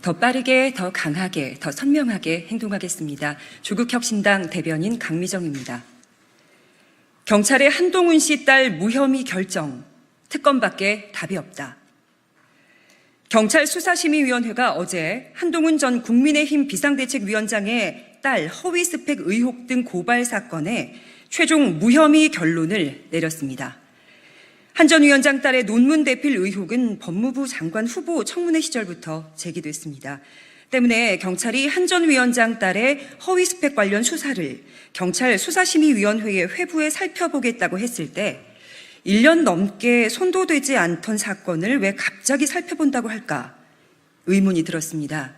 더 빠르게, 더 강하게, 더 선명하게 행동하겠습니다. 조국혁신당 대변인 강미정입니다. 경찰의 한동훈 씨 딸 무혐의 결정, 특검밖에 답이 없다. 경찰 수사심의위원회가 어제 한동훈 전 국민의힘 비상대책위원장의 딸 허위 스펙 의혹 등 고발 사건에 최종 무혐의 결론을 내렸습니다. 한 전 위원장 딸의 논문 대필 의혹은 법무부 장관 후보 청문회 시절부터 제기됐습니다. 때문에 경찰이 한 전 위원장 딸의 허위 스펙 관련 수사를 경찰 수사심의위원회의 회부에 살펴보겠다고 했을 때 1년 넘게 손도되지 않던 사건을 왜 갑자기 살펴본다고 할까 의문이 들었습니다.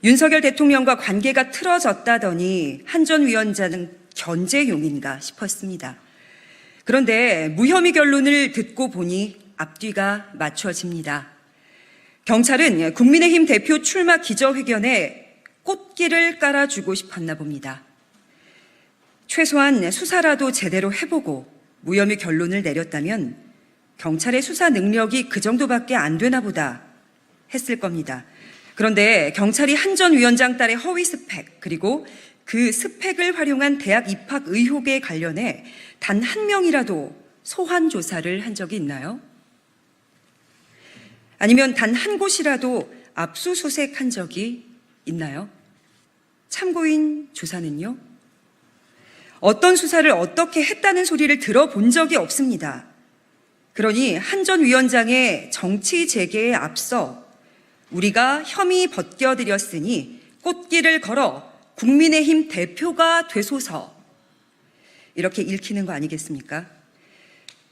윤석열 대통령과 관계가 틀어졌다더니 한 전 위원장은 견제용인가 싶었습니다. 그런데 무혐의 결론을 듣고 보니 앞뒤가 맞춰집니다. 경찰은 국민의힘 대표 출마 기자회견에 꽃길을 깔아주고 싶었나 봅니다. 최소한 수사라도 제대로 해보고 무혐의 결론을 내렸다면 경찰의 수사 능력이 그 정도밖에 안 되나 보다 했을 겁니다. 그런데 경찰이 한 전 위원장 딸의 허위 스펙 그리고 그 스펙을 활용한 대학 입학 의혹에 관련해 단 한 명이라도 소환 조사를 한 적이 있나요? 아니면 단 한 곳이라도 압수수색한 적이 있나요? 참고인 조사는요? 어떤 수사를 어떻게 했다는 소리를 들어본 적이 없습니다. 그러니 한 전 위원장의 정치 재개에 앞서 우리가 혐의 벗겨드렸으니 꽃길을 걸어 국민의힘 대표가 되소서 이렇게 읽히는 거 아니겠습니까?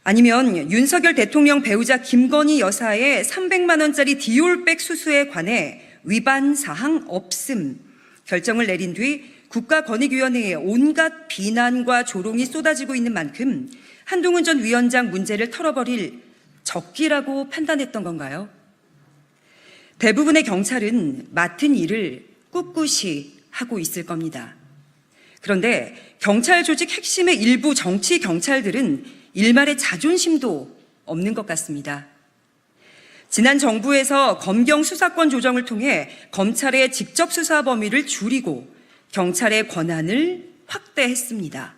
아니면 윤석열 대통령 배우자 김건희 여사의 300만 원짜리 디올백 수수에 관해 위반 사항 없음 결정을 내린 뒤 국가권익위원회에 온갖 비난과 조롱이 쏟아지고 있는 만큼 한동훈 전 위원장 문제를 털어버릴 적기라고 판단했던 건가요? 대부분의 경찰은 맡은 일을 꿋꿋이 하고 있을 겁니다. 그런데 경찰 조직 핵심의 일부 정치 경찰들은 일말의 자존심도 없는 것 같습니다. 지난 정부에서 검경 수사권 조정을 통해 검찰의 직접 수사 범위를 줄이고 경찰의 권한을 확대했습니다.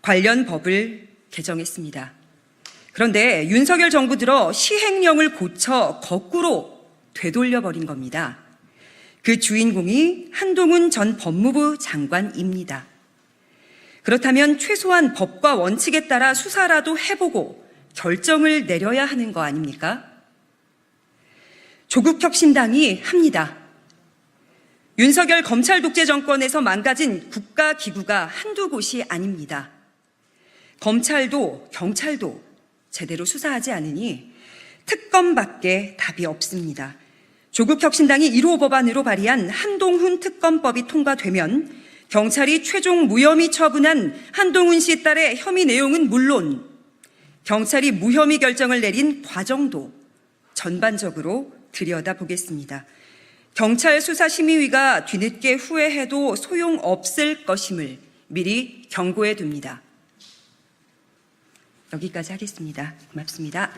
관련 법을 개정했습니다. 그런데 윤석열 정부 들어 시행령을 고쳐 거꾸로 되돌려버린 겁니다. 그 주인공이 한동훈 전 법무부 장관입니다. 그렇다면 최소한 법과 원칙에 따라 수사라도 해보고 결정을 내려야 하는 거 아닙니까? 조국혁신당이 합니다. 윤석열 검찰 독재 정권에서 망가진 국가기구가 한두 곳이 아닙니다. 검찰도 경찰도 제대로 수사하지 않으니 특검밖에 답이 없습니다. 조국혁신당이 1호 법안으로 발의한 한동훈 특검법이 통과되면 경찰이 최종 무혐의 처분한 한동훈 씨 딸의 혐의 내용은 물론 경찰이 무혐의 결정을 내린 과정도 전반적으로 들여다보겠습니다. 경찰 수사심의위가 뒤늦게 후회해도 소용없을 것임을 미리 경고해 둡니다. 여기까지 하겠습니다. 고맙습니다.